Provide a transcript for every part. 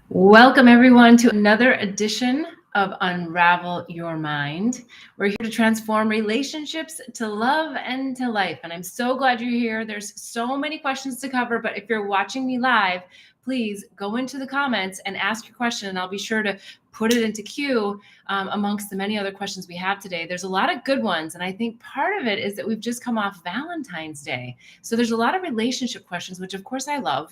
Welcome, everyone, to another edition of Unravel Your Mind. We're here to transform relationships to love and to life. And I'm so glad you're here. There's so many questions to cover, but if you're watching me live, please go into the comments and ask your question, and I'll be sure to put it into queue amongst the many other questions we have today. There's a lot of good ones, and I think part of it is that we've just come off Valentine's Day. So there's a lot of relationship questions, which of course I love,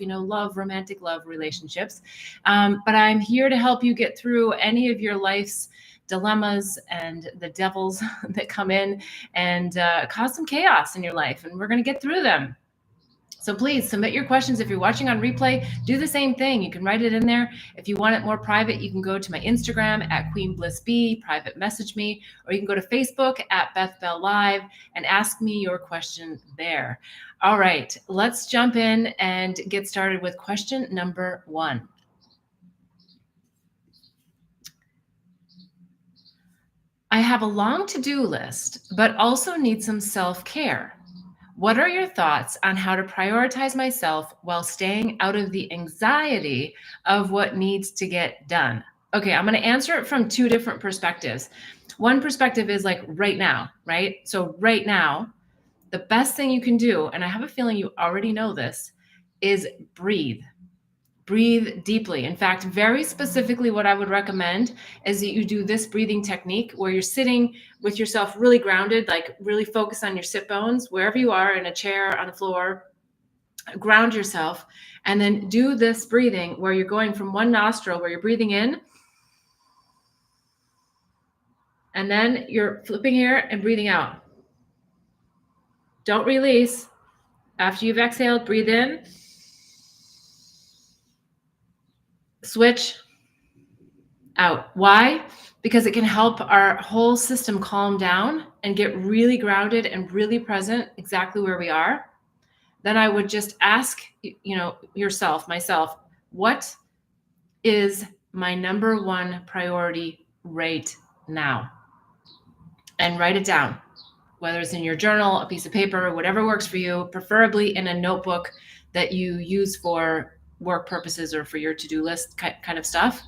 romantic love relationships. But I'm here to help you get through any of your life's dilemmas and the devils that come in and cause some chaos in your life. And we're going to get through them. So please submit your questions. If you're watching on replay, do the same thing. You can write it in there. If you want it more private, you can go to my Instagram at QueenBlissB, private message me, or you can go to Facebook at Beth Bell Live and ask me your question there. All right, let's jump in and get started with question number 1. I have a long to-do list, but also need some self-care. What are your thoughts on how to prioritize myself while staying out of the anxiety of what needs to get done? Okay, I'm going to answer it from 2 different perspectives. One perspective is like right now, right? So right now, the best thing you can do, and I have a feeling you already know this, is breathe. Breathe deeply. In fact, very specifically, what I would recommend is that you do this breathing technique where you're sitting with yourself really grounded, like really focus on your sit bones, wherever you are, in a chair, on the floor, ground yourself, and then do this breathing where you're going from one nostril, where you're breathing in, and then you're flipping here and breathing out. Don't release. After you've exhaled, breathe in, switch, out. Why? Because it can help our whole system calm down and get really grounded and really present exactly where we are. Then I would just ask, yourself, myself, what is my number 1 priority right now? And write it down, whether it's in your journal, a piece of paper, whatever works for you, preferably in a notebook that you use for work purposes or for your to-do list kind of stuff.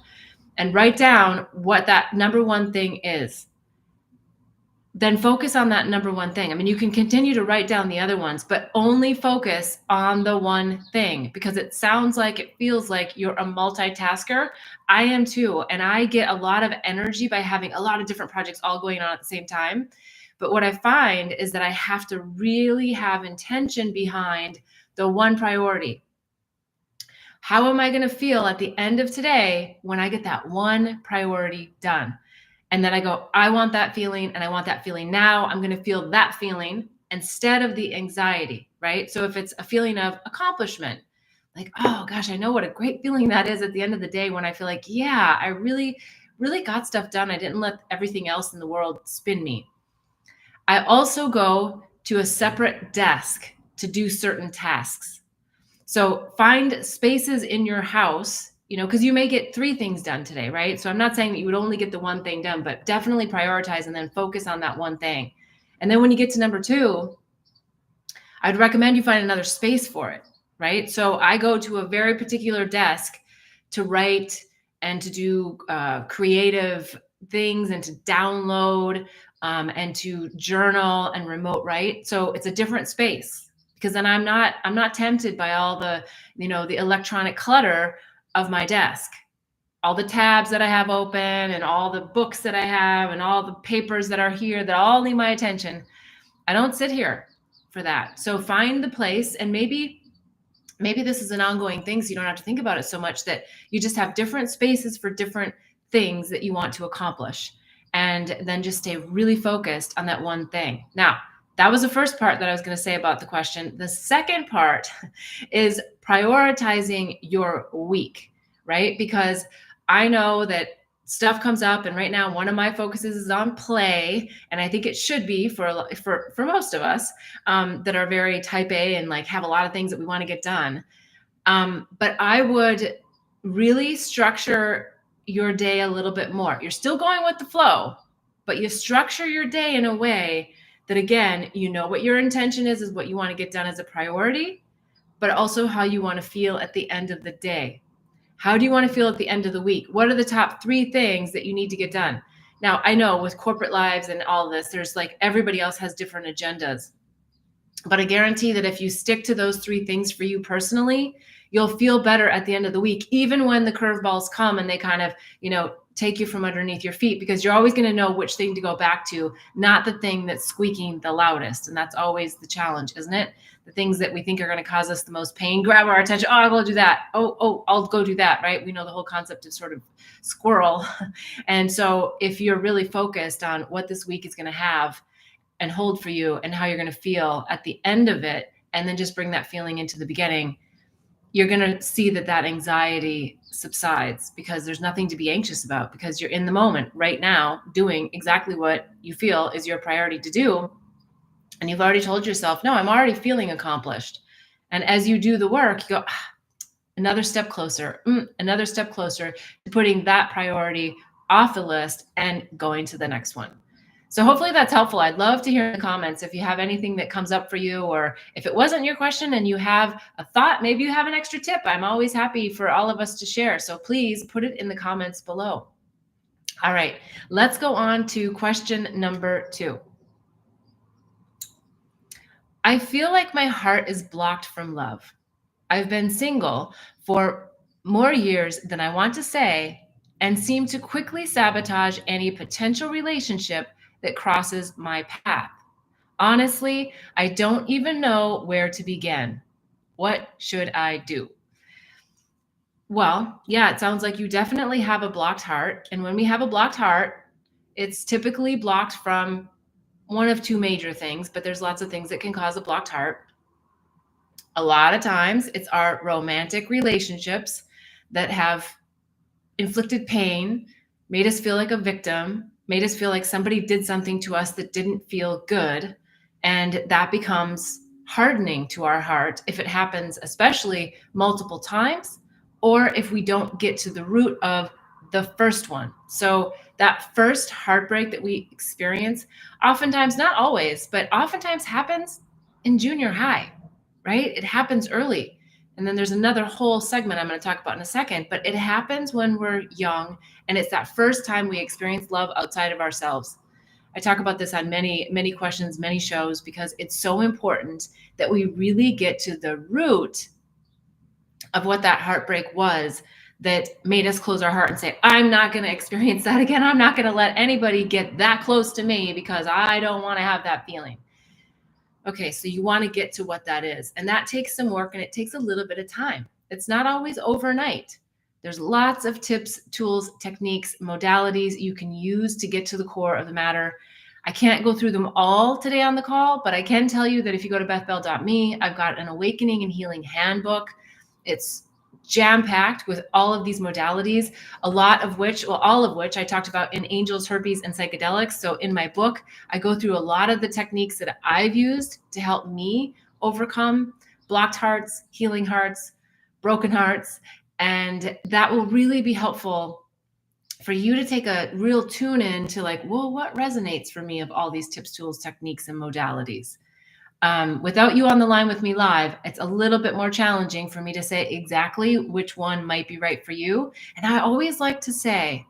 And write down what that number 1 thing is. Then focus on that number 1 thing. I mean, you can continue to write down the other ones, but only focus on the one thing, because it feels like you're a multitasker. I am too. And I get a lot of energy by having a lot of different projects all going on at the same time. But what I find is that I have to really have intention behind the one priority. How am I going to feel at the end of today when I get that one priority done? And then I go, I want that feeling, and I want that feeling now. I'm going to feel that feeling instead of the anxiety, right? So if it's a feeling of accomplishment, like, oh gosh, I know what a great feeling that is at the end of the day when I feel like, yeah, I really, really got stuff done. I didn't let everything else in the world spin me. I also go to a separate desk to do certain tasks. So find spaces in your house, because you may get 3 things done today, right? So I'm not saying that you would only get the one thing done, but definitely prioritize and then focus on that one thing. And then when you get to number 2, I'd recommend you find another space for it, right? So I go to a very particular desk to write and to do creative things and to download and to journal and remote write. So it's a different space, because then I'm not tempted by all the, the electronic clutter of my desk, all the tabs that I have open and all the books that I have and all the papers that are here that all need my attention. I don't sit here for that. So find the place, and maybe this is an ongoing thing, so you don't have to think about it so much, that you just have different spaces for different things that you want to accomplish, and then just stay really focused on that one thing. Now, that was the first part that I was going to say about the question. The second part is prioritizing your week, right? Because I know that stuff comes up, and right now one of my focuses is on play, and I think it should be for most of us that are very type A and like have a lot of things that we want to get done. But I would really structure your day a little bit more. You're still going with the flow, but you structure your day in a way that, again, what your intention is what you want to get done as a priority, but also how you want to feel at the end of the day. How do you want to feel at the end of the week? What are the top 3 things that you need to get done? Now, I know with corporate lives and all this, there's like everybody else has different agendas. But I guarantee that if you stick to those 3 things for you personally, you'll feel better at the end of the week, even when the curveballs come and they kind of, take you from underneath your feet, because you're always going to know which thing to go back to, not the thing that's squeaking the loudest. And that's always the challenge, isn't it? The things that we think are going to cause us the most pain, grab our attention. Oh, I'll go do that. Oh, I'll go do that, right? We know the whole concept of sort of squirrel. And so if you're really focused on what this week is going to have and hold for you and how you're going to feel at the end of it, and then just bring that feeling into the beginning, you're going to see that anxiety subsides, because there's nothing to be anxious about, because you're in the moment right now doing exactly what you feel is your priority to do. And you've already told yourself, no, I'm already feeling accomplished. And as you do the work, you go, another step closer to putting that priority off the list and going to the next one. So hopefully that's helpful. I'd love to hear in the comments if you have anything that comes up for you, or if it wasn't your question and you have a thought, maybe you have an extra tip. I'm always happy for all of us to share. So please put it in the comments below. All right, let's go on to question number 2. I feel like my heart is blocked from love. I've been single for more years than I want to say, and seem to quickly sabotage any potential relationship that crosses my path. Honestly, I don't even know where to begin. What should I do? Well, yeah, it sounds like you definitely have a blocked heart. And when we have a blocked heart, it's typically blocked from one of 2 major things, but there's lots of things that can cause a blocked heart. A lot of times it's our romantic relationships that have inflicted pain, made us feel like a victim, made us feel like somebody did something to us that didn't feel good. And that becomes hardening to our heart if it happens, especially multiple times, or if we don't get to the root of the first one. So that first heartbreak that we experience, oftentimes, not always, but oftentimes happens in junior high, right? It happens early. And then there's another whole segment I'm going to talk about in a second, but it happens when we're young, and it's that first time we experience love outside of ourselves. I talk about this on many questions, many shows, because it's so important that we really get to the root of what that heartbreak was that made us close our heart and say, I'm not going to experience that again. I'm not going to let anybody get that close to me, because I don't want to have that feeling. Okay, so you want to get to what that is. And that takes some work, and it takes a little bit of time. It's not always overnight. There's lots of tips, tools, techniques, modalities you can use to get to the core of the matter. I can't go through them all today on the call, but I can tell you that if you go to bethbell.me, I've got an Awakening and Healing Handbook. It's jam-packed with all of these modalities, all of which I talked about in Angels, Herpes, and Psychedelics. So in my book, I go through a lot of the techniques that I've used to help me overcome blocked hearts, healing hearts, broken hearts. And that will really be helpful for you to take a real tune in to like, well, what resonates for me of all these tips, tools, techniques, and modalities? Without you on the line with me live, it's a little bit more challenging for me to say exactly which one might be right for you. And I always like to say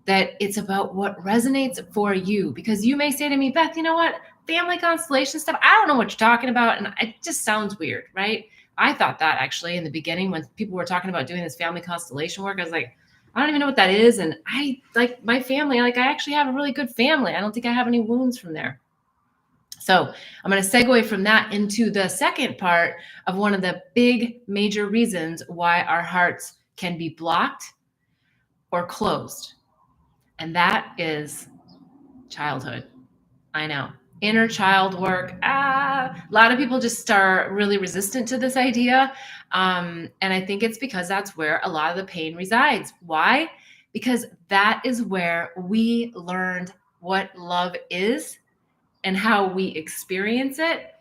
that it's about what resonates for you, because you may say to me, Beth, you know what? Family constellation stuff, I don't know what you're talking about. And it just sounds weird, right? I thought that actually in the beginning when people were talking about doing this family constellation work, I was like, I don't even know what that is. And I like my family, I actually have a really good family. I don't think I have any wounds from there. So I'm going to segue from that into the second part of one of the big major reasons why our hearts can be blocked or closed. And that is childhood. I know. Inner child work. A lot of people just are really resistant to this idea. And I think it's because that's where a lot of the pain resides. Why? Because that is where we learned what love is, and how we experience it,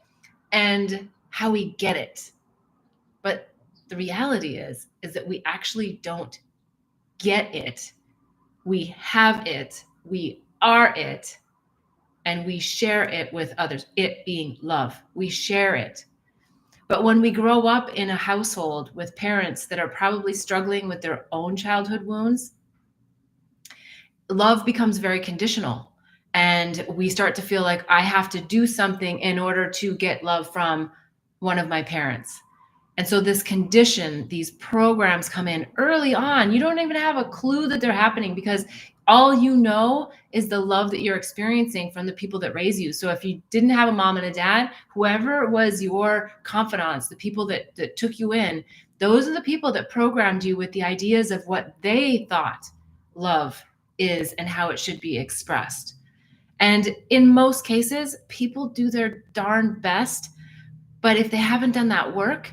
and how we get it. But the reality is that we actually don't get it. We have it, we are it, and we share it with others. It being love, we share it. But when we grow up in a household with parents that are probably struggling with their own childhood wounds, love becomes very conditional. And we start to feel like I have to do something in order to get love from one of my parents. And so this condition, these programs come in early on. You don't even have a clue that they're happening because all you know is the love that you're experiencing from the people that raise you. So if you didn't have a mom and a dad, whoever was your confidants, the people that took you in, those are the people that programmed you with the ideas of what they thought love is and how it should be expressed. And in most cases, people do their darn best, but if they haven't done that work,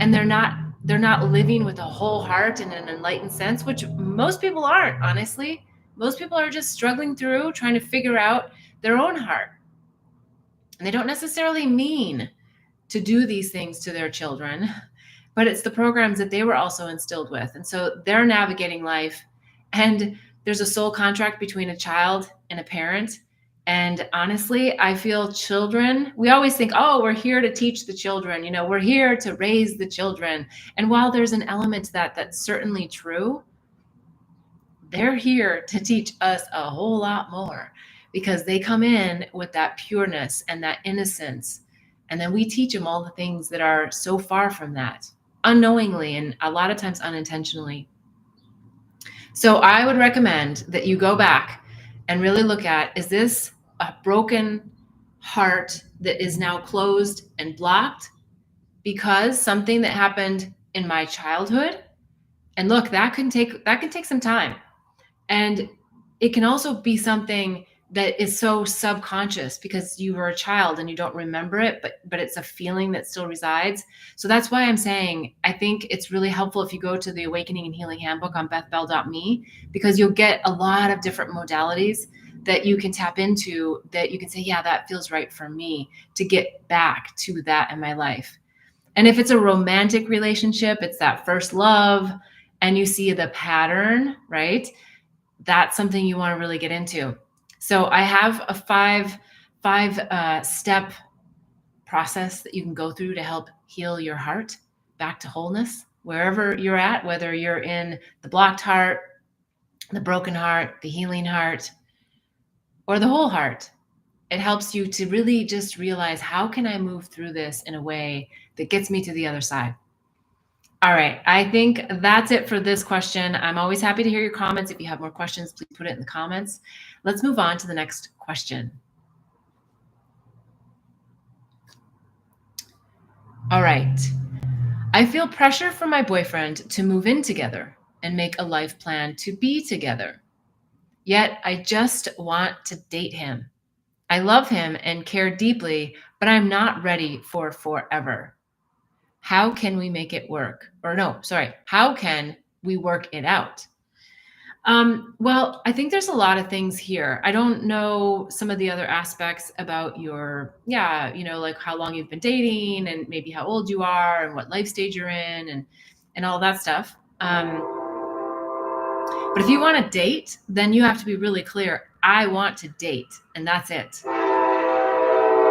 and they're not living with a whole heart and an enlightened sense, which most people aren't, honestly. Most people are just struggling through trying to figure out their own heart, and they don't necessarily mean to do these things to their children, but it's the programs that they were also instilled with. And so they're navigating life, and there's a soul contract between a child and a parent. And honestly, I feel children, we always think, oh, we're here to teach the children, we're here to raise the children. And while there's an element to that that's certainly true, they're here to teach us a whole lot more because they come in with that pureness and that innocence. And then we teach them all the things that are so far from that, unknowingly and a lot of times unintentionally. So I would recommend that you go back and really look at, is this a broken heart that is now closed and blocked because something that happened in my childhood? And look, that can take some time. And it can also be something that is so subconscious because you were a child and you don't remember it, but it's a feeling that still resides. So that's why I'm saying I think it's really helpful if you go to the Awakening and Healing Handbook on bethbell.me, because you'll get a lot of different modalities that you can tap into that you can say, yeah, that feels right for me to get back to that in my life. And if it's a romantic relationship, it's that first love, and you see the pattern, right? That's something you want to really get into. So I have a five step process that you can go through to help heal your heart back to wholeness, wherever you're at, whether you're in the blocked heart, the broken heart, the healing heart, or the whole heart. It helps you to really just realize, how can I move through this in a way that gets me to the other side? All right. I think that's it for this question. I'm always happy to hear your comments. If you have more questions, please put it in the comments. Let's move on to the next question. All right. I feel pressure from my boyfriend to move in together and make a life plan to be together. Yet I just want to date him. I love him and care deeply, but I'm not ready for forever. How can we make it work? Or no, sorry, how can we work it out? Well, I think there's a lot of things here. I don't know some of the other aspects about your, like how long you've been dating and maybe how old you are and what life stage you're in and all that stuff. But if you want to date, then you have to be really clear. I want to date, and that's it.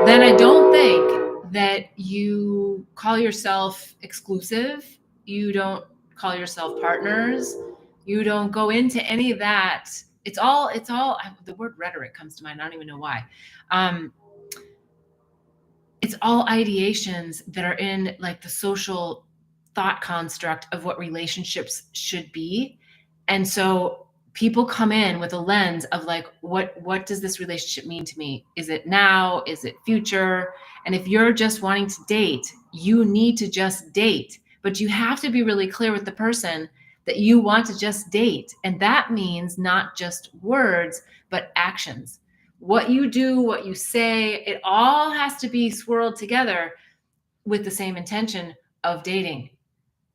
Then I don't think that you call yourself exclusive. You don't call yourself partners. You don't go into any of that. It's all the word rhetoric comes to mind. I don't even know why. It's all ideations that are in like the social thought construct of what relationships should be. And so people come in with a lens of like, what does this relationship mean to me? Is it now? Is it future? And if you're just wanting to date, you need to just date, but you have to be really clear with the person that you want to just date. And that means not just words, but actions. What you do, what you say, it all has to be swirled together with the same intention of dating.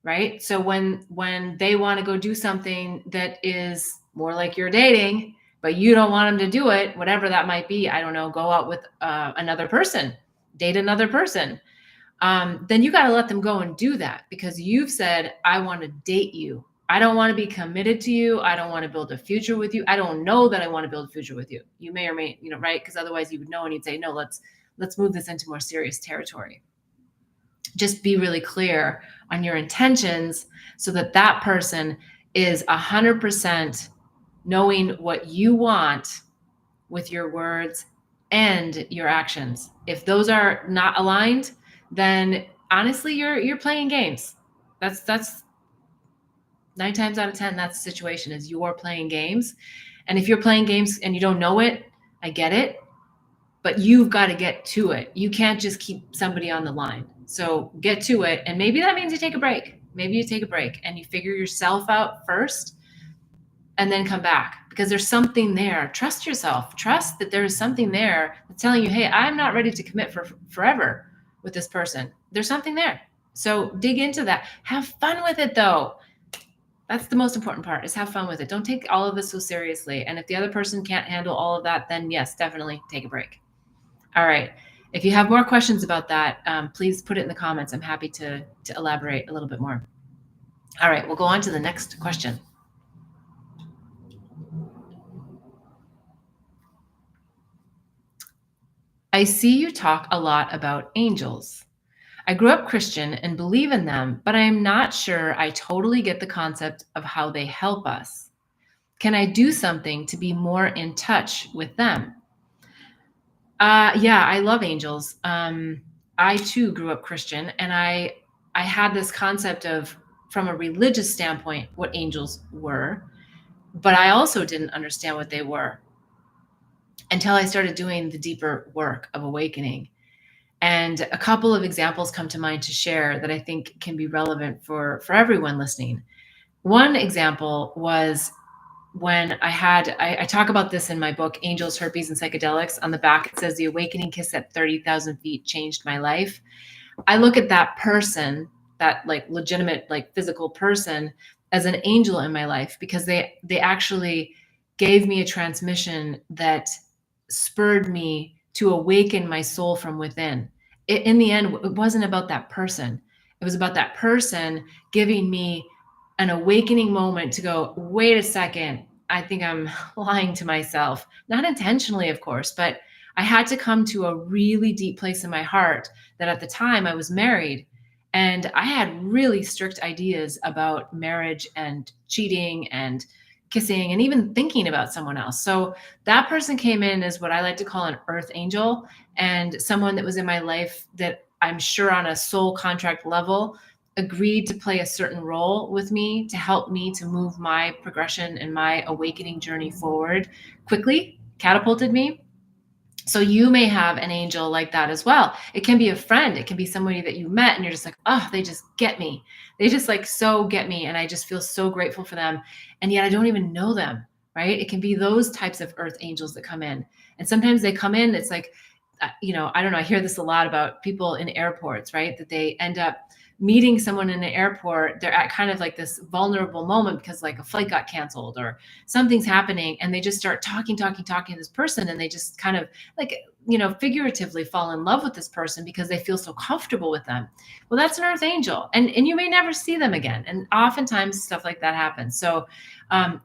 Right? So when they want to go do something that is more like you're dating, but you don't want them to do it, whatever that might be, I don't know, go out with another person, date another person, then you got to let them go and do that because you've said, I want to date you. I don't want to be committed to you. I don't want to build a future with you. I don't know that I want to build a future with you. You may or may, right? Because otherwise you would know and you'd say, no, let's move this into more serious territory. just be really clear on your intentions so that that person is 100% knowing what you want with your words and your actions. If those are not aligned, then honestly, you're playing games. That's 9 times out of 10, that's the situation, is you're playing games. And if you're playing games and you don't know it, I get it, but you've got to get to it. You can't just keep somebody on the line. So get to it. And maybe that means you take a break. Maybe you take a break and you figure yourself out first and then come back, because there's something there. Trust yourself. Trust that there is something there that's telling you, hey, I'm not ready to commit for forever with this person. There's something there. So dig into that. Have fun with it, though. That's the most important part, is have fun with it. Don't take all of this so seriously. And if the other person can't handle all of that, then yes, definitely take a break. All right. If you have more questions about that, please put it in the comments. I'm happy to elaborate a little bit more. All right, we'll go on to the next question. I see you talk a lot about angels. I grew up Christian and believe in them, but I am not sure I totally get the concept of how they help us. Can I do something to be more in touch with them? Yeah, I love angels. I too grew up Christian, and I had this concept of, from a religious standpoint, what angels were, but I also didn't understand what they were until I started doing the deeper work of awakening. And a couple of examples come to mind to share that I think can be relevant for everyone listening. One example was when I talk about this in my book, Angels, Herpes, and Psychedelics. On the back, it says, "The awakening kiss at 30,000 feet changed my life." I look at that person, that like legitimate, like physical person, as an angel in my life, because they actually gave me a transmission that spurred me to awaken my soul from within. In the end, it wasn't about that person. It was about that person giving me an awakening moment to go, wait a second, I think I'm lying to myself. Not intentionally, of course, but I had to come to a really deep place in my heart that at the time I was married, and I had really strict ideas about marriage and cheating and kissing and even thinking about someone else. So that person came in as what I like to call an earth angel, and someone that was in my life that I'm sure on a soul contract level agreed to play a certain role with me to help me to move my progression and my awakening journey forward quickly, catapulted me. So you may have an angel like that as well. It can be a friend. It can be somebody that you met and you're just like, oh, they just get me. They just like so get me. And I just feel so grateful for them. And yet I don't even know them, right? It can be those types of earth angels that come in. And sometimes they come in, it's like, I don't know, I hear this a lot about people in airports, right? That they end up meeting someone in an airport. They're at kind of like this vulnerable moment because like a flight got canceled or something's happening, and they just start talking to this person, and they just kind of like, figuratively fall in love with this person because they feel so comfortable with them. Well, that's an earth angel, and you may never see them again. And oftentimes stuff like that happens. So, I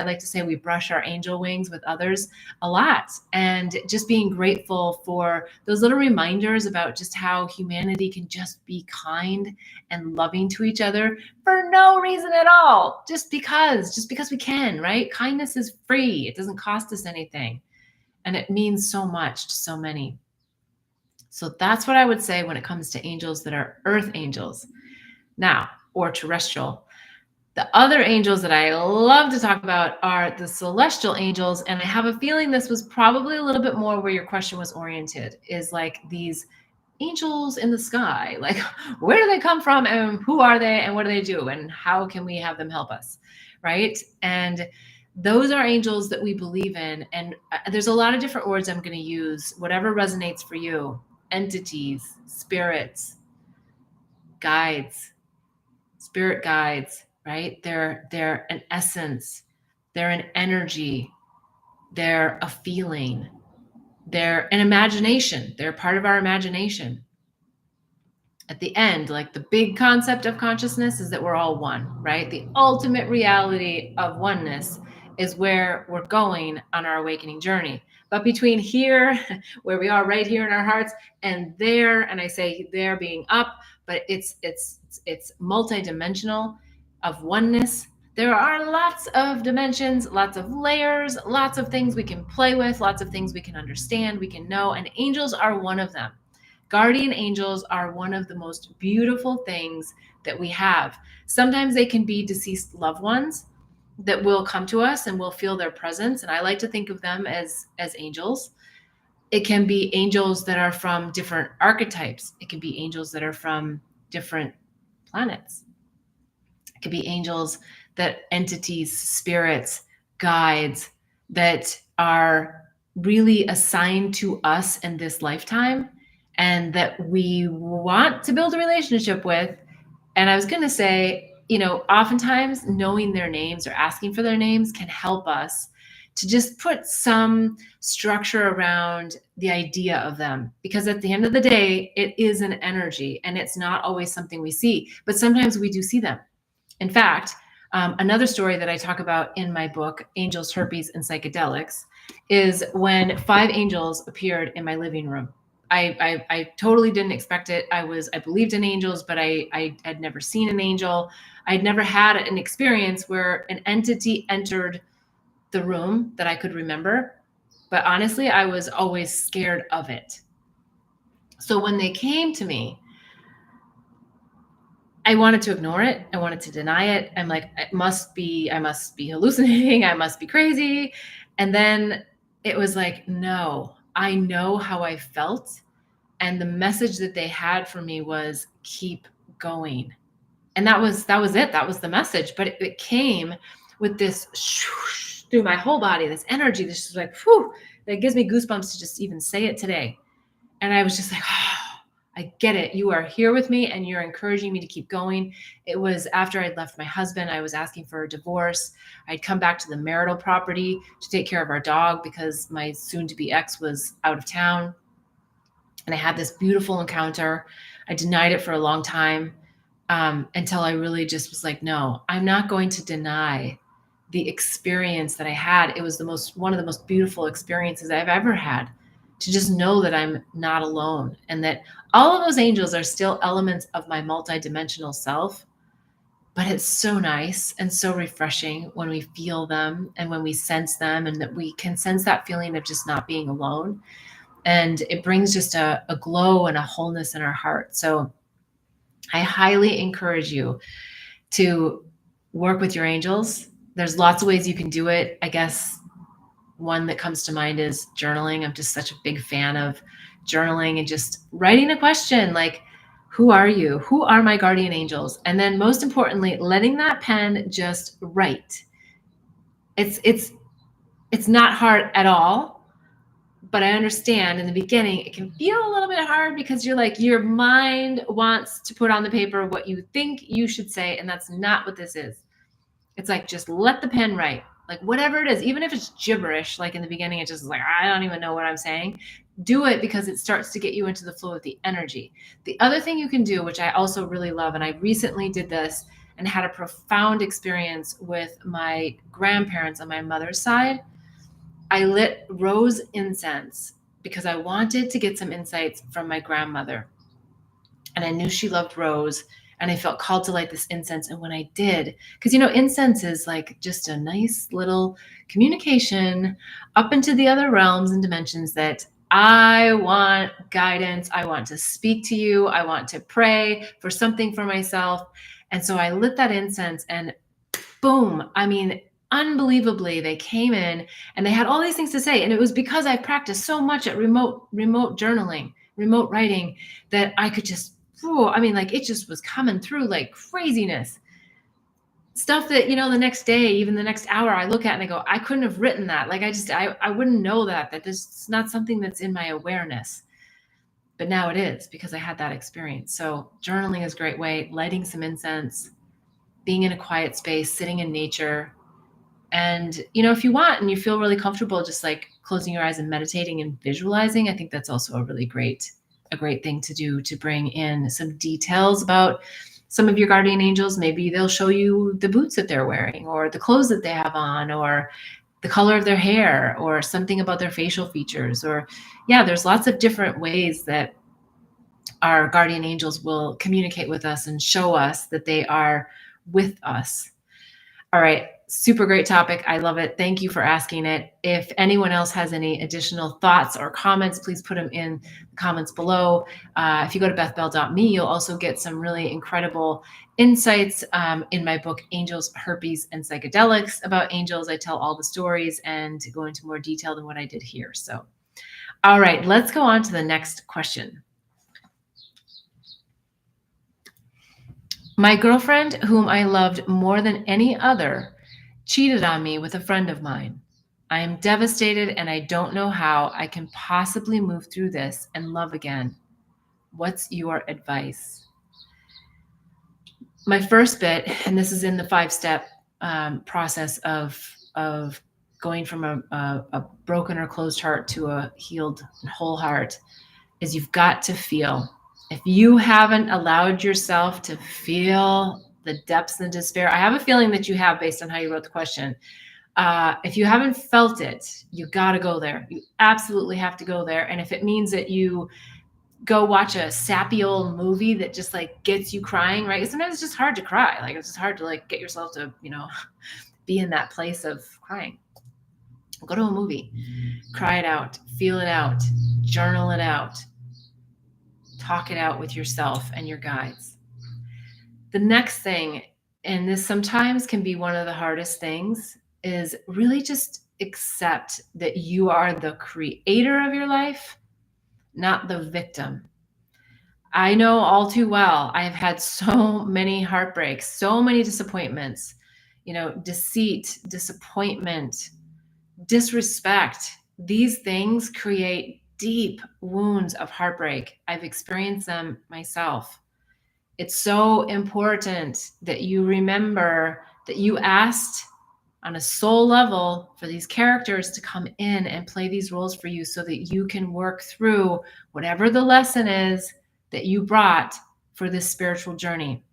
like to say we brush our angel wings with others a lot, and just being grateful for those little reminders about just how humanity can just be kind and loving to each other for no reason at all, just because we can, right? Kindness is free. It doesn't cost us anything. And it means so much to so many. So that's what I would say when it comes to angels that are earth angels now, or terrestrial. The other angels that I love to talk about are the celestial angels. And I have a feeling this was probably a little bit more where your question was oriented, is like these angels in the sky. Like, where do they come from and who are they and what do they do and how can we have them help us, right? And those are angels that we believe in. And there's a lot of different words I'm going to use, whatever resonates for you. Entities, spirits, guides, spirit guides, right? They're an essence, they're an energy, they're a feeling, they're an imagination, they're part of our imagination. At the end, like the big concept of consciousness is that we're all one, right? The ultimate reality of oneness is where we're going on our awakening journey. But between here, where we are right here in our hearts, and there, and I say there being up, but it's multidimensional of oneness. There are lots of dimensions, lots of layers, lots of things we can play with, lots of things we can understand, we can know, and angels are one of them. Guardian angels are one of the most beautiful things that we have. Sometimes they can be deceased loved ones that will come to us and we'll feel their presence, and I like to think of them as angels. It can be angels that are from different archetypes. It can be angels that are from different planets. It could be angels, that entities, spirits, guides that are really assigned to us in this lifetime and that we want to build a relationship with. And I was going to say, oftentimes knowing their names or asking for their names can help us to just put some structure around the idea of them. Because at the end of the day, it is an energy and it's not always something we see, but sometimes we do see them. In fact, another story that I talk about in my book, Angels, Herpes, and Psychedelics, is when 5 angels appeared in my living room. I totally didn't expect it. I believed in angels, but I had never seen an angel. I'd never had an experience where an entity entered the room that I could remember. But honestly, I was always scared of it. So when they came to me, I wanted to ignore it. I wanted to deny it. I'm like, I must be hallucinating. I must be crazy. And then it was like, no, I know how I felt. And the message that they had for me was keep going. And that was it. That was the message. But it came with this shoosh through my whole body, this energy, this is like, whew, that gives me goosebumps to just even say it today. And I was just like, oh, I get it. You are here with me and you're encouraging me to keep going. It was after I'd left my husband. I was asking for a divorce. I'd come back to the marital property to take care of our dog because my soon-to-be ex was out of town. And I had this beautiful encounter. I denied it for a long time until I really just was like, no, I'm not going to deny the experience that I had. It was one of the most beautiful experiences I've ever had, to just know that I'm not alone and that all of those angels are still elements of my multidimensional self. But it's so nice and so refreshing when we feel them and when we sense them, and that we can sense that feeling of just not being alone. And it brings just a glow and a wholeness in our heart. So I highly encourage you to work with your angels. There's lots of ways you can do it. I guess one that comes to mind is journaling. I'm just such a big fan of journaling and just writing a question like, who are you? Who are my guardian angels? And then most importantly, letting that pen just write. It's not hard at all, but I understand in the beginning it can feel a little bit hard because you're like, your mind wants to put on the paper what you think you should say, and that's not what this is. It's like, just let the pen write. Like whatever it is, even if it's gibberish, like in the beginning, it's just like, I don't even know what I'm saying. Do it because it starts to get you into the flow of the energy. The other thing you can do, which I also really love, and I recently did this and had a profound experience with my grandparents on my mother's side. I lit rose incense because I wanted to get some insights from my grandmother. And I knew she loved rose. And I felt called to light this incense. And when I did, because, incense is like just a nice little communication up into the other realms and dimensions that I want guidance. I want to speak to you. I want to pray for something for myself. And so I lit that incense and boom, unbelievably, they came in and they had all these things to say. And it was because I practiced so much at remote journaling, remote writing, that I could just, it just was coming through like craziness. Stuff that, the next day, even the next hour, I look at and I go, I couldn't have written that. Like, I wouldn't know that this is not something that's in my awareness. But now it is because I had that experience. So journaling is a great way, lighting some incense, being in a quiet space, sitting in nature. And, if you want and you feel really comfortable, just like closing your eyes and meditating and visualizing, I think that's also a great thing to do, to bring in some details about Some of your guardian angels, maybe they'll show you the boots that they're wearing, or the clothes that they have on, or the color of their hair, or something about their facial features. Or there's lots of different ways that our guardian angels will communicate with us and show us that they are with us. All right. Super great topic. I love it. Thank you for asking it. If anyone else has any additional thoughts or comments, please put them in the comments below. If you go to bethbell.me, you'll also get some really incredible insights in my book, Angels, Herpes, and Psychedelics. About angels, I tell all the stories and go into more detail than what I did here. So, all right, let's go on to the next question. My girlfriend, whom I loved more than any other, cheated on me with a friend of mine. I am devastated and I don't know how I can possibly move through this and love again. What's your advice? My first bit, and this is in the 5-step process of going from a broken or closed heart to a healed and whole heart, is you've got to feel. If you haven't allowed yourself to feel the depths and despair, I have a feeling that you have based on how you wrote the question. If you haven't felt it, you got to go there. You absolutely have to go there. And if it means that you go watch a sappy old movie that just like gets you crying, right? Sometimes it's just hard to cry. Like it's just hard to like get yourself to, be in that place of crying. Go to a movie, cry it out, feel it out, journal it out. Talk it out with yourself and your guides. The next thing, and this sometimes can be one of the hardest things, is really just accept that you are the creator of your life, not the victim. I know all too well, I have had so many heartbreaks, so many disappointments, deceit, disappointment, disrespect. These things create deep wounds of heartbreak. I've experienced them myself. It's so important that you remember that you asked on a soul level for these characters to come in and play these roles for you so that you can work through whatever the lesson is that you brought for this spiritual journey.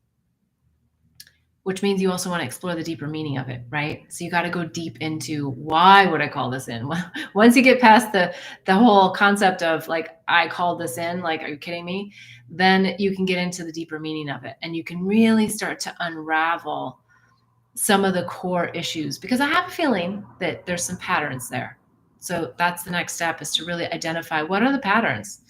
Which means you also want to explore the deeper meaning of it, right? So you got to go deep into why would I call this in? Once you get past the whole concept of like, I called this in, like, are you kidding me? Then you can get into the deeper meaning of it. And you can really start to unravel some of the core issues, because I have a feeling that there's some patterns there. So that's the next step, is to really identify what are the patterns.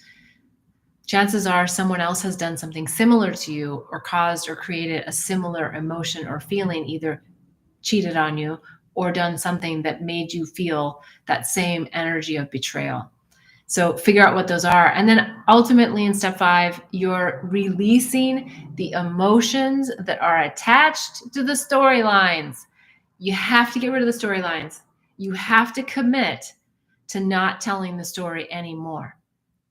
Chances are someone else has done something similar to you or caused or created a similar emotion or feeling, either cheated on you or done something that made you feel that same energy of betrayal. So figure out what those are. And then ultimately in step 5, you're releasing the emotions that are attached to the storylines. You have to get rid of the storylines. You have to commit to not telling the story anymore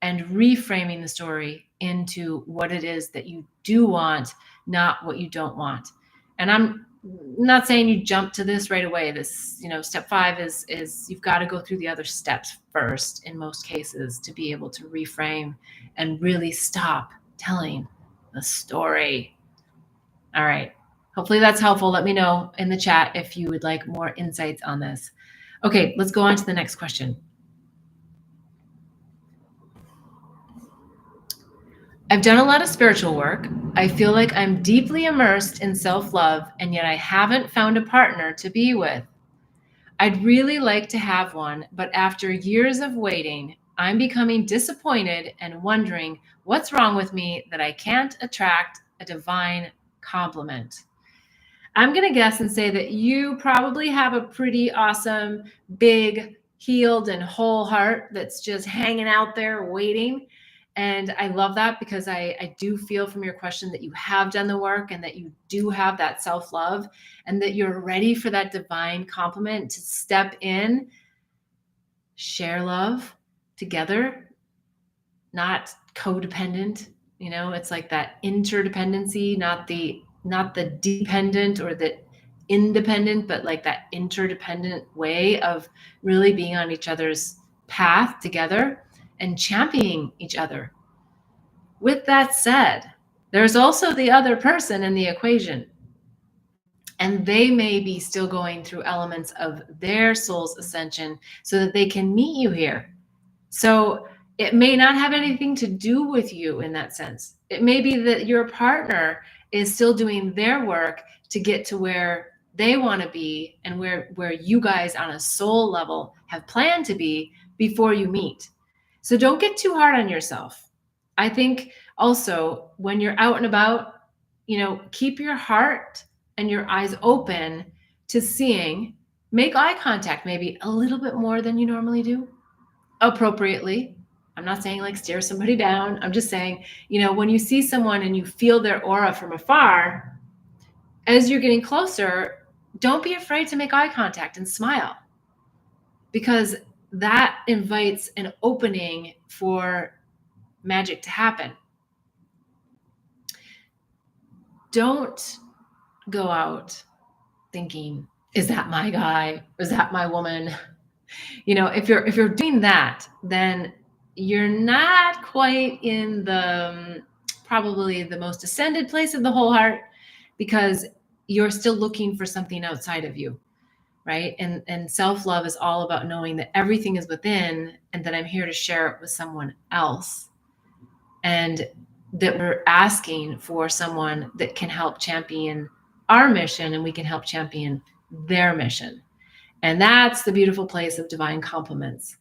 and reframing the story into what it is that you do want, not what you don't want. And I'm not saying you jump to this right away. This, step 5 is you've got to go through the other steps first in most cases to be able to reframe and really stop telling the story. All right. Hopefully that's helpful. Let me know in the chat if you would like more insights on this. Okay, let's go on to the next question. I've done a lot of spiritual work. I feel like I'm deeply immersed in self-love, and yet I haven't found a partner to be with. I'd really like to have one, but after years of waiting, I'm becoming disappointed and wondering what's wrong with me that I can't attract a divine complement. I'm going to guess and say that you probably have a pretty awesome, big, healed and whole heart that's just hanging out there waiting. And I love that, because I do feel from your question that you have done the work and that you do have that self-love and that you're ready for that divine complement to step in, share love together, not codependent. It's like that interdependency, not the dependent or the independent, but like that interdependent way of really being on each other's path together and championing each other. With that said, There's also the other person in the equation, and they may be still going through elements of their soul's ascension so that they can meet you here. So it may not have anything to do with you in that sense. It may be that your partner is still doing their work to get to where they want to be and where you guys on a soul level have planned to be before you meet. So don't get too hard on yourself. I think also when you're out and about, keep your heart and your eyes open to seeing, make eye contact maybe a little bit more than you normally do, appropriately. I'm not saying like stare somebody down. I'm just saying, when you see someone and you feel their aura from afar, as you're getting closer, don't be afraid to make eye contact and smile, because that invites an opening for magic to happen. Don't go out thinking, is that my guy? Is that my woman? If you're doing that, then you're not quite in the probably the most ascended place of the whole heart, because you're still looking for something outside of you, right? And self-love is all about knowing that everything is within and that I'm here to share it with someone else, and that we're asking for someone that can help champion our mission and we can help champion their mission. And that's the beautiful place of divine compliments.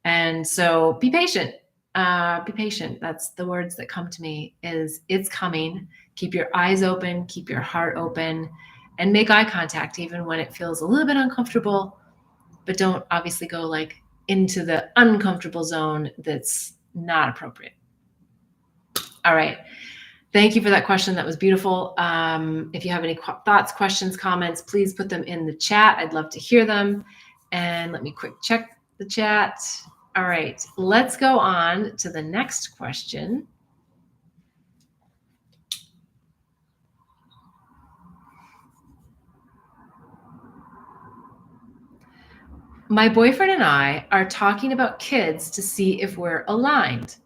And so be patient. Be patient. That's the words that come to me, is it's coming. Keep your eyes open, keep your heart open, and make eye contact even when it feels a little bit uncomfortable, but don't obviously go like into the uncomfortable zone that's not appropriate. All right. Thank you for that question. That was beautiful. If you have any thoughts, questions, comments, please put them in the chat. I'd love to hear them. And let me quick check the chat. All right, let's go on to the next question. My boyfriend and I are talking about kids to see if we're aligned.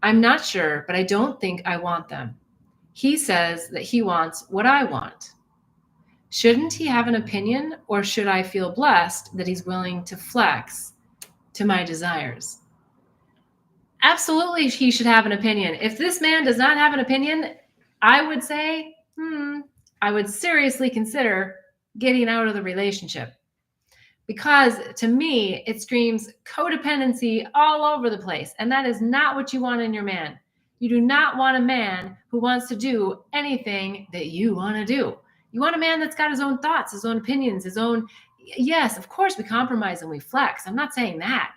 I'm not sure, but I don't think I want them. He says that he wants what I want. Shouldn't he have an opinion, or should I feel blessed that he's willing to flex to my desires? Absolutely, he should have an opinion. If this man does not have an opinion, I would say, I would seriously consider getting out of the relationship. Because to me, it screams codependency all over the place. And that is not what you want in your man. You do not want a man who wants to do anything that you want to do. You want a man that's got his own thoughts, his own opinions, his own. Yes, of course we compromise and we flex. I'm not saying that.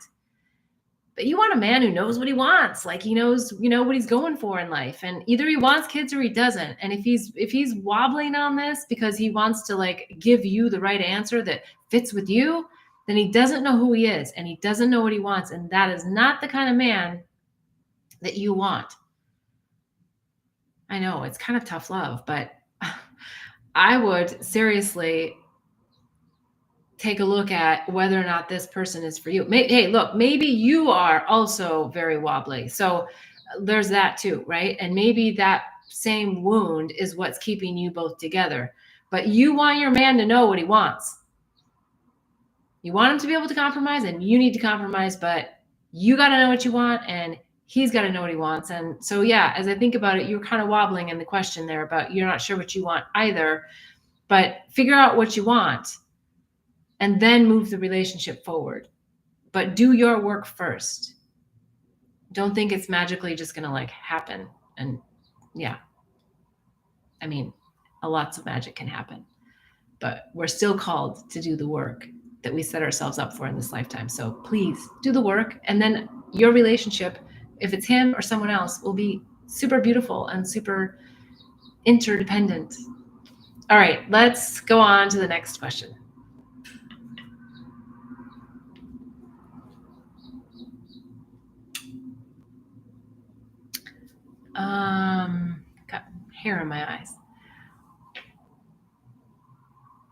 But you want a man who knows what he wants, like he knows, what he's going for in life. And either he wants kids or he doesn't. And if he's wobbling on this because he wants to like give you the right answer that fits with you, then he doesn't know who he is and he doesn't know what he wants. And that is not the kind of man that you want. I know it's kind of tough love, but I would seriously take a look at whether or not this person is for you. Hey, look, maybe you are also very wobbly. So there's that too, right? And maybe that same wound is what's keeping you both together. But you want your man to know what he wants. You want him to be able to compromise, and you need to compromise, but you got to know what you want and he's got to know what he wants. And so, yeah, as I think about it, you're kind of wobbling in the question there about you're not sure what you want either, but figure out what you want and then move the relationship forward. But do your work first. Don't think it's magically just going to like happen. And yeah, I mean, lots of magic can happen, but we're still called to do the work that we set ourselves up for in this lifetime. So please do the work. And then your relationship, if it's him or someone else, will be super beautiful and super interdependent. All right, let's go on to the next question. Got hair in my eyes.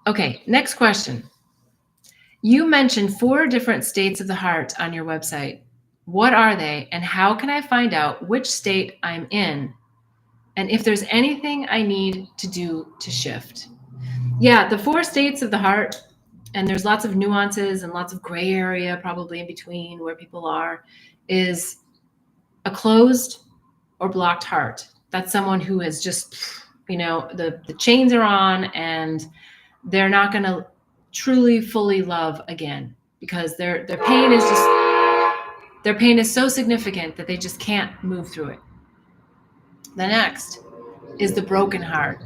Okay, next question. You mentioned 4 different states of the heart on your website. What are they, and how can I find out which state I'm in and if there's anything I need to do to shift. Yeah, the 4 states of the heart, and there's lots of nuances and lots of gray area probably in between where people are, is a closed or blocked heart. That's someone who is just, the chains are on and they're not going to truly fully love again because their pain is so significant that they just can't move through it. The next is the broken heart.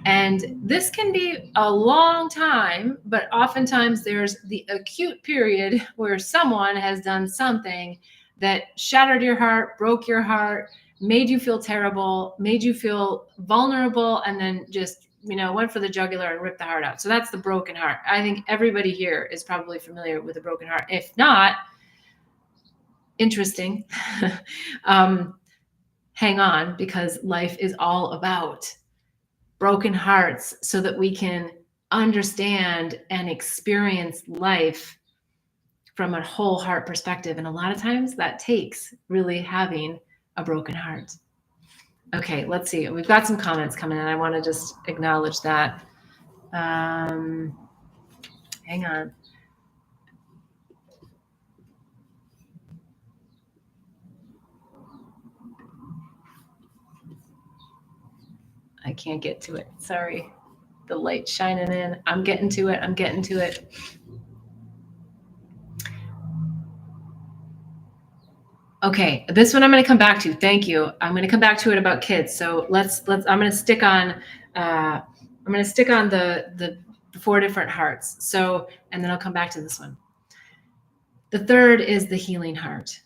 And this can be a long time, but oftentimes there's the acute period where someone has done something that shattered your heart, broke your heart, made you feel terrible, made you feel vulnerable, and then just, went for the jugular and ripped the heart out. So that's the broken heart. I think everybody here is probably familiar with a broken heart. If not, interesting. Hang on, because life is all about broken hearts so that we can understand and experience life from a whole heart perspective. And a lot of times that takes really having a broken heart. Okay, let's see. We've got some comments coming in. I want to just acknowledge that. Hang on. I can't get to it. Sorry. The light's shining in. I'm getting to it. Okay, this one I'm going to come back to. Thank you. I'm going to come back to it about kids. So I'm going to stick on the 4 different hearts. So, and then I'll come back to this one. The third is the healing heart,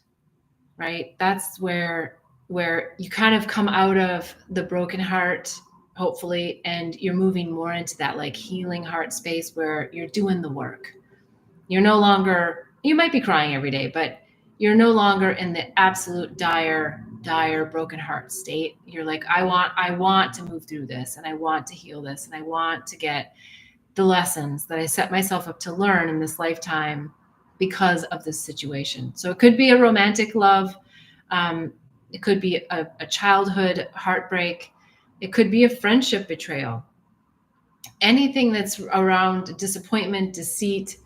right? That's where you kind of come out of the broken heart, hopefully, and you're moving more into that like healing heart space where you're doing the work. You're no longer, you might be crying every day, but you're no longer in the absolute dire broken heart state. You're like, I want to move through this, and I want to heal this, and I want to get the lessons that I set myself up to learn in this lifetime because of this situation. So it could be a romantic love. It could be a childhood heartbreak. It could be a friendship betrayal. Anything that's around disappointment, deceit,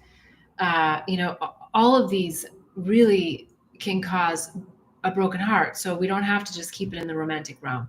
all of these really can cause a broken heart. So we don't have to just keep it in the romantic realm.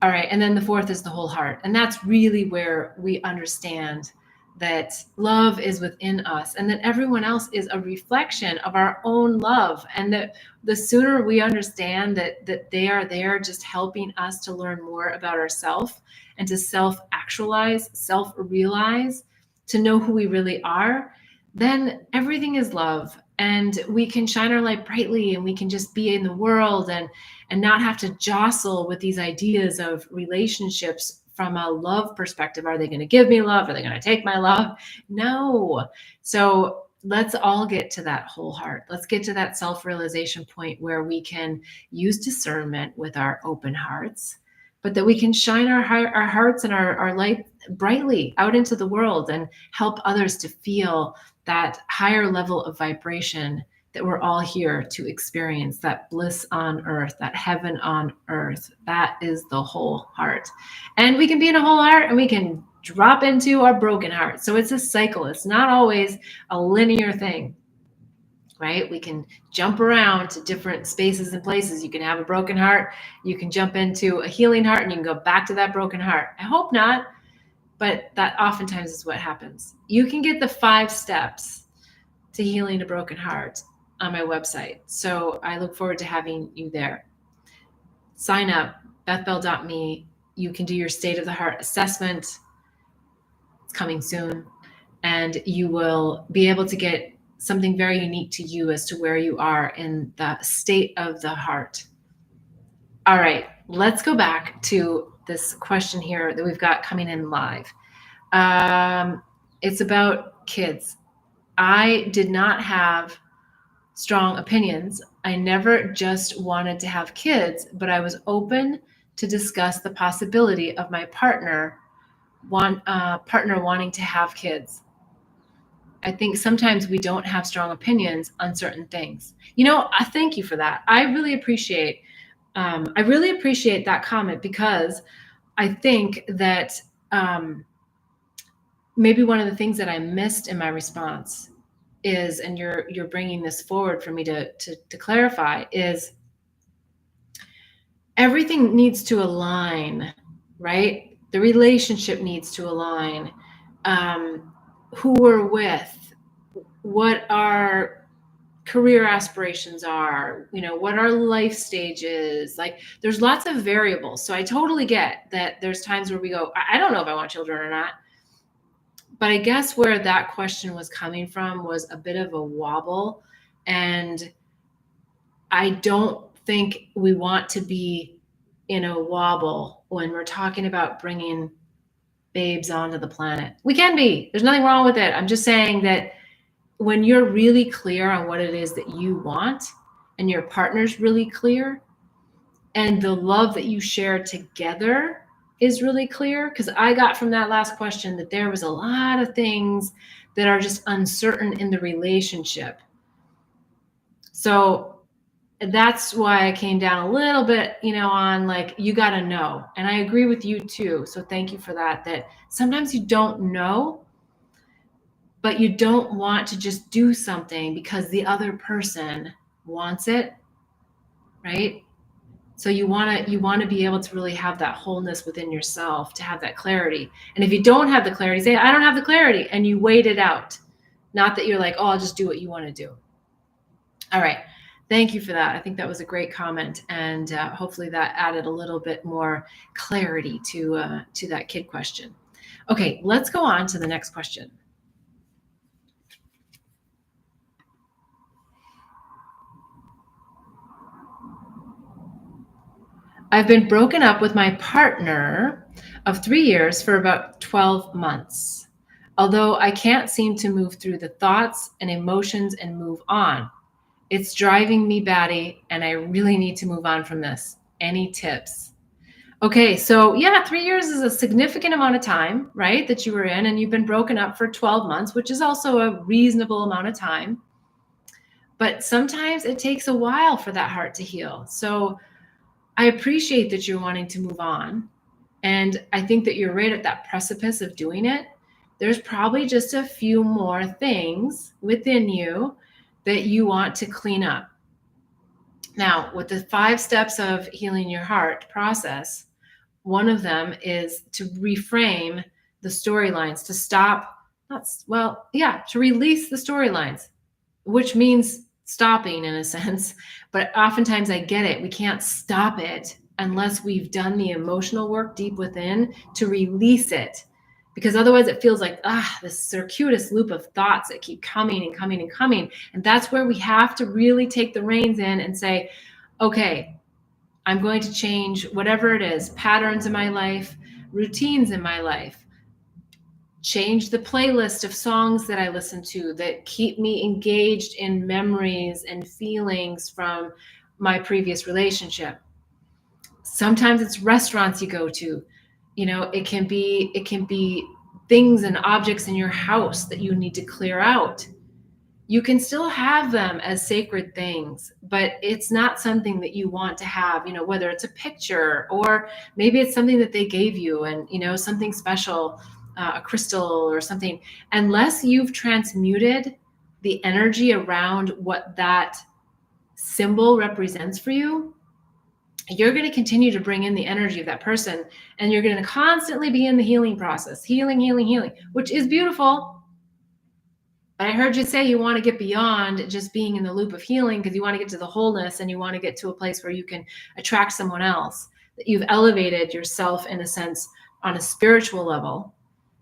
All right. And then the 4th is the whole heart. And that's really where we understand that love is within us and that everyone else is a reflection of our own love. And that the sooner we understand that they are there just helping us to learn more about ourselves and to self-actualize, self-realize, to know who we really are, then everything is love. And we can shine our light brightly, and we can just be in the world and not have to jostle with these ideas of relationships from a love perspective. Are they going to give me love? Are they going to take my love? No. So let's all get to that whole heart. Let's get to that self-realization point where we can use discernment with our open hearts, but that we can shine our hearts and our light brightly out into the world and help others to feel that higher level of vibration that we're all here to experience, that bliss on earth, that heaven on earth. That is the whole heart. And we can be in a whole heart and we can drop into our broken heart. So it's a cycle. It's not always a linear thing, right? We can jump around to different spaces and places. You can have a broken heart. You can jump into a healing heart and you can go back to that broken heart. I hope not. But that oftentimes is what happens. You can get the 5 steps to healing a broken heart on my website. So I look forward to having you there. Sign up, bethbell.me. You can do your state of the heart assessment. It's coming soon. And you will be able to get something very unique to you as to where you are in the state of the heart. All right, let's go back to this question here that we've got coming in live. It's about kids. I did not have strong opinions. I never just wanted to have kids, but I was open to discuss the possibility of my partner wanting to have kids. I think sometimes we don't have strong opinions on certain things. I thank you for that. I really appreciate I really appreciate that comment, because I think that maybe one of the things that I missed in my response is, and you're bringing this forward for me to clarify, is everything needs to align, right? The relationship needs to align. Who we're with, what our career aspirations are, what our life stage is. Like, there's lots of variables. So I totally get that there's times where we go, I don't know if I want children or not. But I guess where that question was coming from was a bit of a wobble. And I don't think we want to be in a wobble when we're talking about bringing babes onto the planet. We can be. There's nothing wrong with it. I'm just saying that when you're really clear on what it is that you want, and your partner's really clear, and the love that you share together is really clear, because I got from that last question that there was a lot of things that are just uncertain in the relationship. So that's why I came down a little bit, on like, you got to know. And I agree with you too. So thank you for that sometimes you don't know, but you don't want to just do something because the other person wants it, right? So you want to be able to really have that wholeness within yourself, to have that clarity. And if you don't have the clarity, say, I don't have the clarity, and you wait it out. Not that you're like, oh, I'll just do what you want to do. All right. Thank you for that. I think that was a great comment, and hopefully that added a little bit more clarity to that kid question. Okay, let's go on to the next question. I've been broken up with my partner of 3 years for about 12 months. Although I can't seem to move through the thoughts and emotions and move on. It's driving me batty, and I really need to move on from this. Any tips? Okay, so yeah, 3 years is a significant amount of time, right, that you were in, and you've been broken up for 12 months, which is also a reasonable amount of time. But sometimes it takes a while for that heart to heal. So I appreciate that you're wanting to move on. And I think that you're right at that precipice of doing it. There's probably just a few more things within you that you want to clean up. Now, with the 5 steps of healing your heart process, one of them is to reframe the storylines, to stop, to release the storylines, which means stopping in a sense. But oftentimes I get it. We can't stop it unless we've done the emotional work deep within to release it. Because otherwise it feels like, this circuitous loop of thoughts that keep coming and coming and coming. And that's where we have to really take the reins in and say, okay, I'm going to change whatever it is, patterns in my life, routines in my life. Change the playlist of songs that I listen to that keep me engaged in memories and feelings from my previous relationship. Sometimes it's restaurants you go to. It can be things and objects in your house that you need to clear out. You can still have them as sacred things, but it's not something that you want to have, whether it's a picture or maybe it's something that they gave you and, something special, a crystal or something. Unless you've transmuted the energy around what that symbol represents for you, you're going to continue to bring in the energy of that person, and you're going to constantly be in the healing process, healing, which is beautiful. But I heard you say you want to get beyond just being in the loop of healing, because you want to get to the wholeness, and you want to get to a place where you can attract someone else, that you've elevated yourself in a sense on a spiritual level,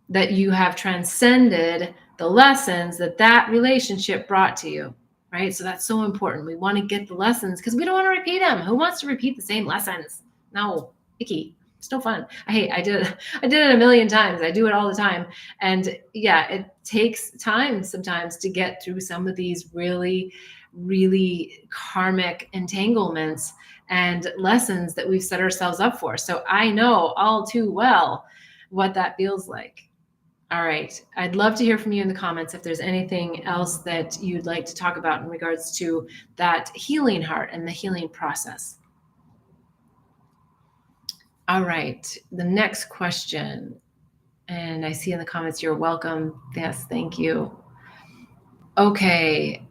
that you have transcended the lessons that relationship brought to you. Right? So that's so important. We want to get the lessons because we don't want to repeat them. Who wants to repeat the same lessons? No, icky. It's no fun. I did it a million times. I do it all the time. And yeah, it takes time sometimes to get through some of these really, really karmic entanglements and lessons that we've set ourselves up for. So I know all too well what that feels like. All right. I'd love to hear from you in the comments if there's anything else that you'd like to talk about in regards to that healing heart and the healing process. All right. The next question. And I see in the comments, you're welcome. Yes, thank you. Okay.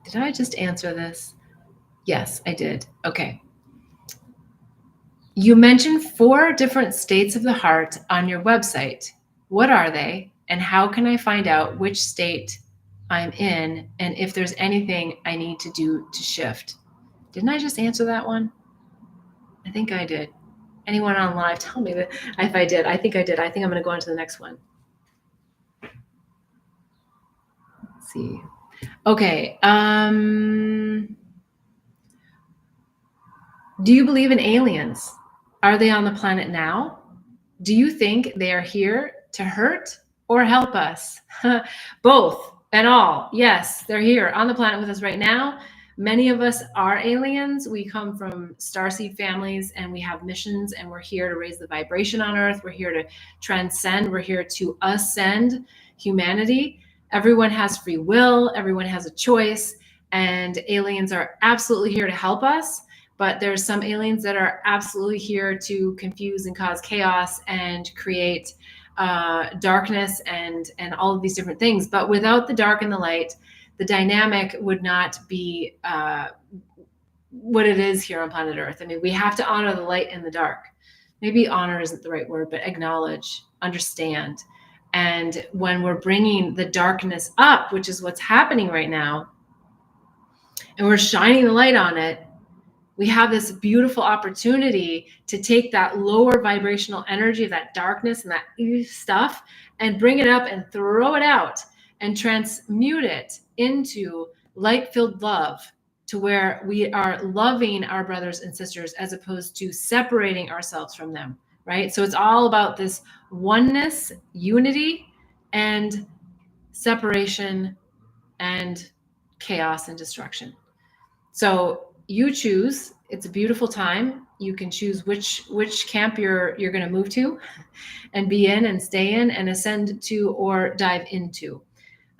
Did I just answer this? Yes, I did. Okay. You mentioned 4 different states of the heart on your website. What are they? And how can I find out which state I'm in and if there's anything I need to do to shift? Didn't I just answer that one? I think I did. Anyone on live, tell me that if I did. I think I did. I think I'm going to go on to the next one. Let's see. Okay. Do you believe in aliens? Are they on the planet now? Do you think they are here to hurt or help us? Both and all. Yes, they're here on the planet with us right now. Many of us are aliens. We come from starseed families and we have missions, and we're here to raise the vibration on Earth. We're here to transcend. We're here to ascend humanity. Everyone has free will, everyone has a choice, and aliens are absolutely here to help us. But there's some aliens that are absolutely here to confuse and cause chaos and create darkness and all of these different things. But without the dark and the light, the dynamic would not be what it is here on planet Earth. I mean, we have to honor the light and the dark. Maybe honor isn't the right word, but acknowledge, understand. And when we're bringing the darkness up, which is what's happening right now, and we're shining the light on it, we have this beautiful opportunity to take that lower vibrational energy of that darkness and that stuff and bring it up and throw it out and transmute it into light-filled love, to where we are loving our brothers and sisters as opposed to separating ourselves from them, right? So it's all about this oneness, unity, and separation and chaos and destruction. So you choose. It's a beautiful time. You can choose which camp you're going to move to and be in and stay in and ascend to or dive into.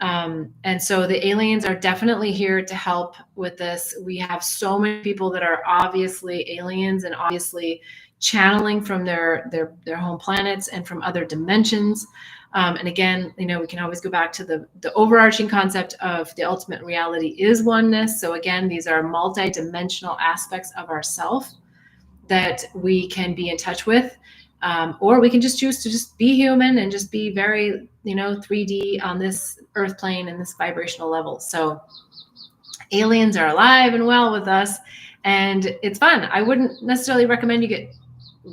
And so the aliens are definitely here to help with this. We have so many people that are obviously aliens and obviously channeling from their home planets and from other dimensions. And again, we can always go back to the overarching concept of the ultimate reality is oneness. So again, these are multi-dimensional aspects of ourself that we can be in touch with. Or we can just choose to just be human and just be very, 3D on this earth plane and this vibrational level. So aliens are alive and well with us, and it's fun. I wouldn't necessarily recommend you get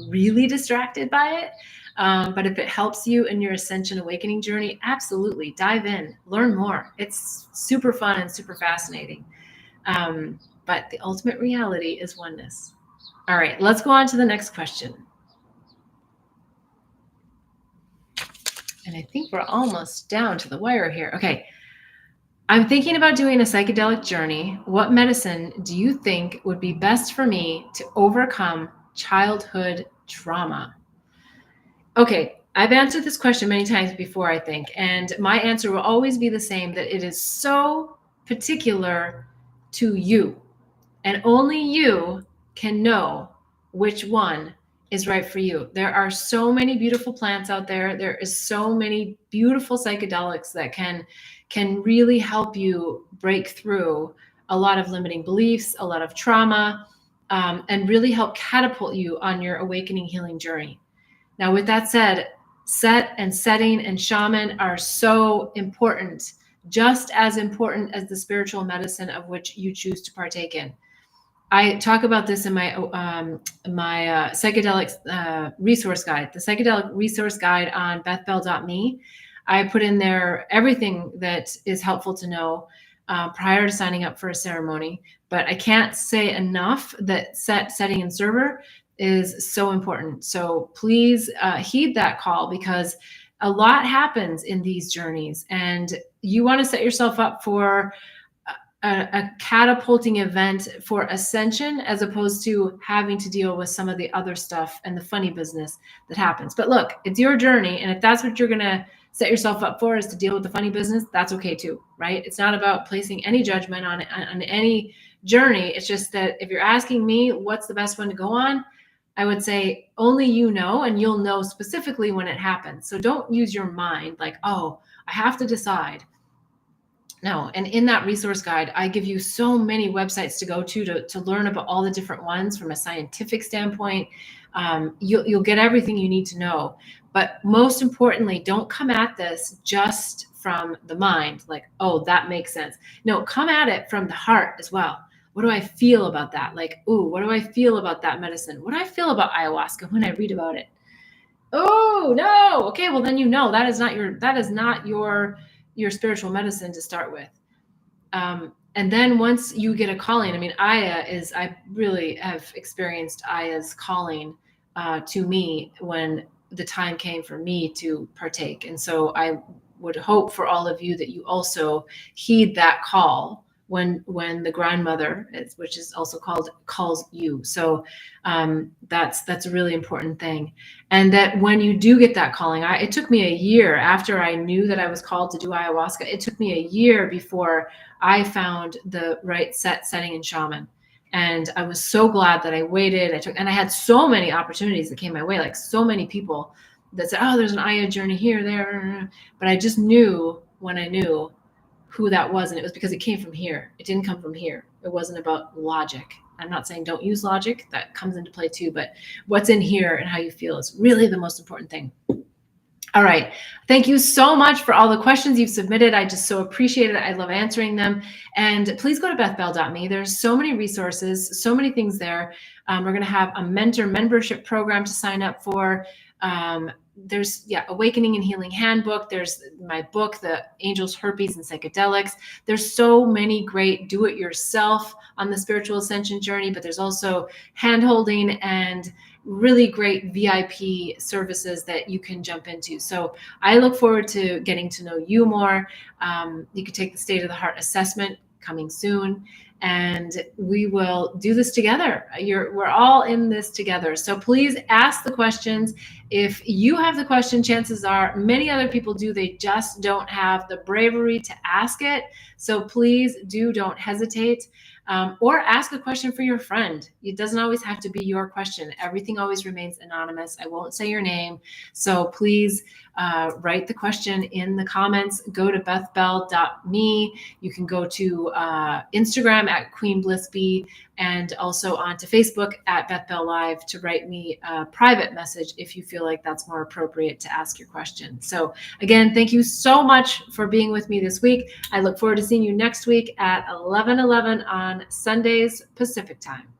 really distracted by it. But if it helps you in your ascension awakening journey, absolutely dive in, learn more. It's super fun and super fascinating. But the ultimate reality is oneness. All right, let's go on to the next question. And I think we're almost down to the wire here. Okay. I'm thinking about doing a psychedelic journey. What medicine do you think would be best for me to overcome childhood trauma? Okay, I've answered this question many times before, I think, and my answer will always be the same, that it is so particular to you, and only you can know which one is right for you. There are so many beautiful plants out there. There is so many beautiful psychedelics that can really help you break through a lot of limiting beliefs, a lot of trauma, and really help catapult you on your awakening healing journey. Now, with that said, set and setting and shaman are so important, just as important as the spiritual medicine of which you choose to partake in. I talk about this in my psychedelic resource guide, the psychedelic resource guide on bethbell.me. I put in there everything that is helpful to know prior to signing up for a ceremony. But I can't say enough that setting, and server is so important. So please heed that call, because a lot happens in these journeys, and you want to set yourself up for a catapulting event for ascension, as opposed to having to deal with some of the other stuff and the funny business that happens. But look, it's your journey. And if that's what you're going to set yourself up for, is to deal with the funny business, that's okay too, right? It's not about placing any judgment on any journey. It's just that if you're asking me what's the best one to go on, I would say only you know, and you'll know specifically when it happens. So don't use your mind like, oh, I have to decide. No, and in that resource guide, I give you so many websites to go to learn about all the different ones from a scientific standpoint. You'll get everything you need to know. But most importantly, don't come at this just from the mind, like, oh, that makes sense. No, come at it from the heart as well. What do I feel about that? Like, ooh, what do I feel about that medicine? What do I feel about ayahuasca when I read about it? Oh, no. Okay, well then that is not your spiritual medicine to start with. And then once you get a calling, I mean, I really have experienced Aya's calling to me when the time came for me to partake. And so I would hope for all of you that you also heed that call when the grandmother, which is also calls you. So that's a really important thing. And that when you do get that calling, it took me a year after I knew that I was called to do ayahuasca. It took me a year before I found the right setting and shaman. And I was so glad that I waited. And I had so many opportunities that came my way, like so many people that said, oh, there's an Aya journey here, there. But I just knew when I knew who that was. And it was because it came from here. It didn't come from here. It wasn't about logic. I'm not saying don't use logic. That comes into play too. But what's in here and how you feel is really the most important thing. All right. Thank you so much for all the questions you've submitted. I just so appreciate it. I love answering them. And please go to bethbell.me. There's so many resources, so many things there. We're going to have a mentor membership program to sign up for. There's Awakening and Healing Handbook. There's my book, The Angels, Herpes, and Psychedelics. There's so many great do-it-yourself on the spiritual ascension journey, but there's also hand-holding and really great VIP services that you can jump into. So I look forward to getting to know you more. You can take the State of the Heart assessment coming soon, and we will do this together. We're all in this together. So please ask the questions. If you have the question, chances are many other people do. They just don't have the bravery to ask it. So please don't hesitate. Or ask a question for your friend. It doesn't always have to be your question. Everything always remains anonymous. I won't say your name. So please write the question in the comments. Go to bethbell.me. You can go to Instagram at Queen Bliss B, and also onto Facebook at Beth Bell Live to write me a private message if you feel like that's more appropriate to ask your question. So again, thank you so much for being with me this week. I look forward to seeing you next week at 11:11 on Sundays Pacific time.